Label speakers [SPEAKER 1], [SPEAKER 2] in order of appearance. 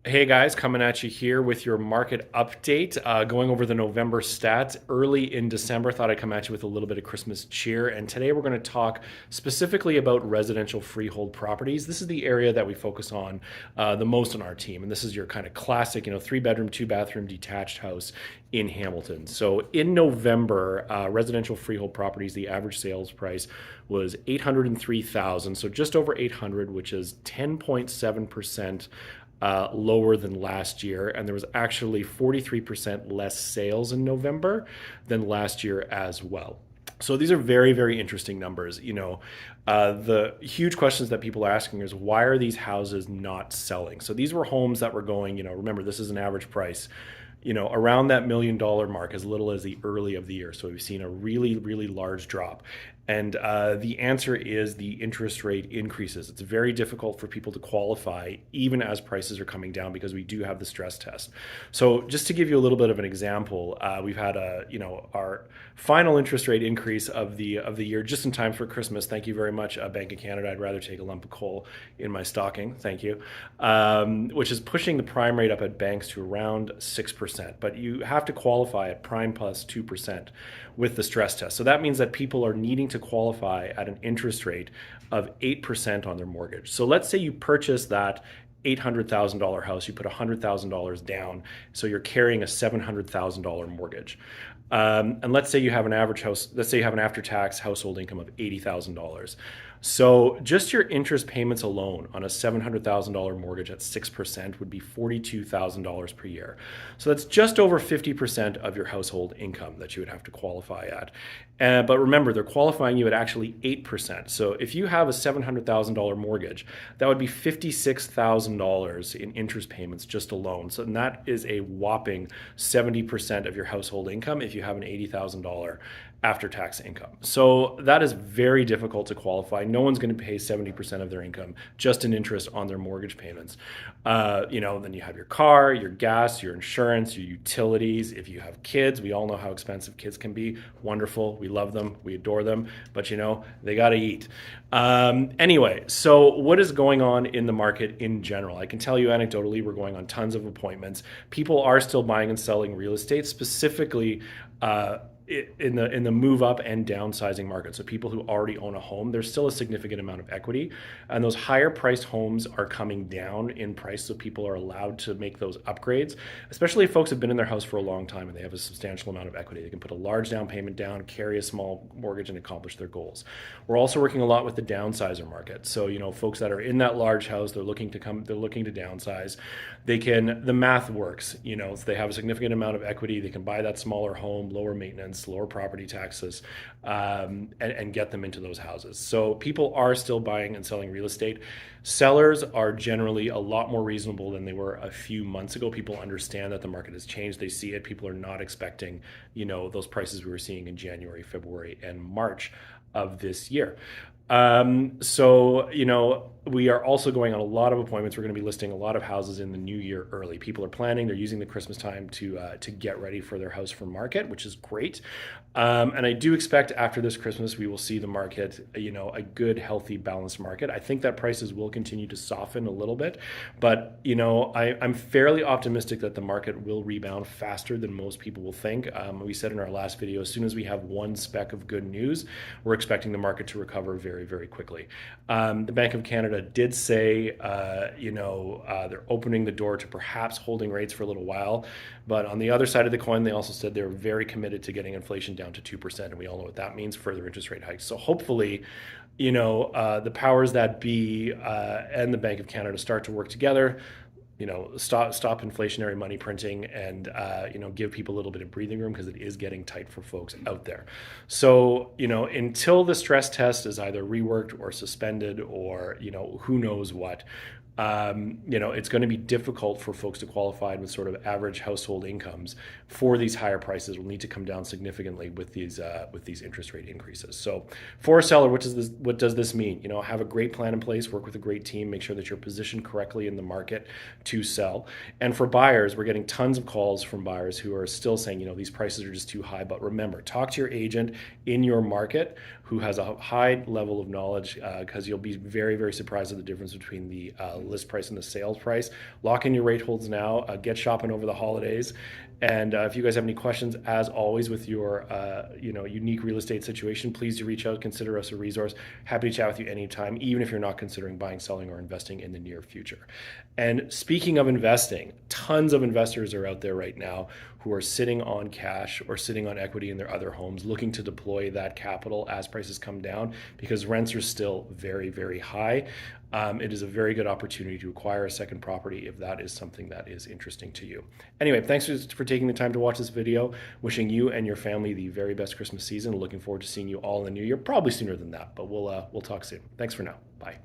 [SPEAKER 1] Hey guys, coming at you here with your market update, going over the November stats early in December. Thought I'd come at you with a little bit of Christmas cheer. And today we're going to talk specifically about residential freehold properties. This is the area that we focus on the most on our team. And this is your kind of classic, 3 bedroom, 2 bathroom detached house in Hamilton. So in November, residential freehold properties, the average sales price was 803,000. So just over 800, which is 10.7% lower than last year, and there was actually 43% less sales in November than last year as well. So these are very, very interesting numbers. The huge questions that people are asking is why are these houses not selling? So these were homes that were going, remember, this is an average price, around that $1 million mark as little as the early of the year. So we've seen a really, really large drop. And the answer is the interest rate increases. It's very difficult for people to qualify even as prices are coming down because we do have the stress test. So just to give you a little bit of an example, we've had our final interest rate increase of the year just in time for Christmas. Thank you very much, Bank of Canada. I'd rather take a lump of coal in my stocking. Thank you. Which is pushing the prime rate up at banks to around 6%. But you have to qualify at prime plus 2% with the stress test. So that means that people are needing to qualify at an interest rate of 8% on their mortgage. So let's say you purchase that $800,000 house, you put $100,000 down, so you're carrying a $700,000 mortgage. And let's say you have an average house, let's say you have an after tax household income of $80,000. So just your interest payments alone on a $700,000 mortgage at 6% would be $42,000 per year. So that's just over 50% of your household income that you would have to qualify at. But remember, they're qualifying you at actually 8%. So if you have a $700,000 mortgage, that would be $56,000 in interest payments just alone. So that is a whopping 70% of your household income if you have an $80,000 after tax income. So that is very difficult to qualify. No one's going to pay 70% of their income just in interest on their mortgage payments. Then you have your car, your gas, your insurance, your utilities. If you have kids, we all know how expensive kids can be. Wonderful. We love them. We adore them. But they got to eat. Anyway, so what is going on in the market in general? I can tell you anecdotally, we're going on tons of appointments. People are still buying and selling real estate, specifically in the move up and downsizing market. So people who already own a home, there's still a significant amount of equity, and those higher priced homes are coming down in price, so people are allowed to make those upgrades, especially if folks have been in their house for a long time and they have a substantial amount of equity. They can put a large down payment down, carry a small mortgage, and accomplish their goals. We're also working a lot with the downsizer market. So folks that are in that large house, they're looking to downsize. The math works. If they have a significant amount of equity, they can buy that smaller home, lower maintenance, lower property taxes, and get them into those houses. So people are still buying and selling real estate. Sellers are generally a lot more reasonable than they were a few months ago. People understand that the market has changed. They see it. People are not expecting, those prices we were seeing in January, February, and March of this year. We are also going on a lot of appointments. We're going to be listing a lot of houses in the new year early. People are planning. They're using the Christmas time to get ready for their house for market, which is great. And I do expect after this Christmas, we will see the market, a good, healthy, balanced market. I think that prices will continue to soften a little bit, but I'm fairly optimistic that the market will rebound faster than most people will think. We said in our last video, as soon as we have one speck of good news, we're expecting the market to recover very, very quickly. The Bank of Canada did say, they're opening the door to perhaps holding rates for a little while. But on the other side of the coin, they also said they're very committed to getting inflation down to 2%. And we all know what that means, further interest rate hikes. So hopefully, the powers that be and the Bank of Canada start to work together, stop inflationary money printing and, give people a little bit of breathing room because it is getting tight for folks out there. So, until the stress test is either reworked or suspended or, who knows what, it's going to be difficult for folks to qualify with sort of average household incomes for these higher prices. Will need to come down significantly with these interest rate increases. So for a seller, what does this mean? Have a great plan in place, work with a great team, make sure that you're positioned correctly in the market to sell. And for buyers, we're getting tons of calls from buyers who are still saying, these prices are just too high. But remember, talk to your agent in your market who has a high level of knowledge, because you'll be very, very surprised at the difference between the list price and the sales price. Lock in your rate holds now. Get shopping over the holidays. And if you guys have any questions, as always, with your unique real estate situation, please do reach out. Consider us a resource. Happy to chat with you anytime, even if you're not considering buying, selling, or investing in the near future. And speaking of investing, tons of investors are out there right now who are sitting on cash or sitting on equity in their other homes, looking to deploy that capital as prices come down because rents are still very, very high. It is a very good opportunity to acquire a second property if that is something that is interesting to you. Anyway, thanks for taking the time to watch this video. Wishing you and your family the very best Christmas season. Looking forward to seeing you all in the new year, probably sooner than that, but we'll talk soon. Thanks for now. Bye.